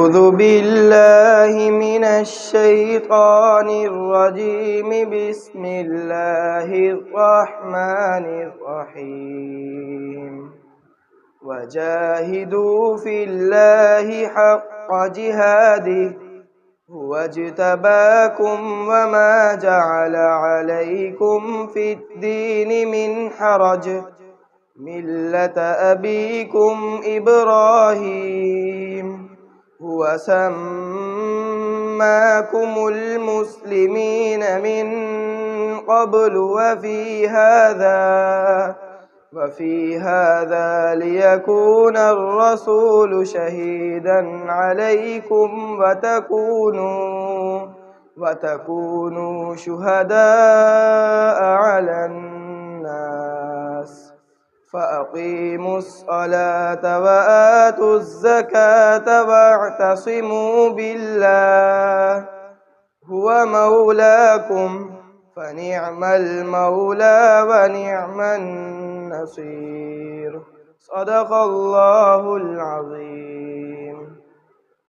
أعوذ بالله من الشيطان الرجيم بسم الله الرحمن الرحيم وجاهدوا في الله حق جهاده هو اجتباكم وما جعل عليكم في الدين من حرج ملة أبيكم إبراهيم هو سماكم المسلمين من قبل وفي هذا ليكون الرسول شهيدا عليكم وتكونوا شهداء على الناس فأقيموا الصلاة وآتوا الزكاة واعتصموا بالله هو مولاكم فنعم المولى ونعم النصير صدق الله العظيم.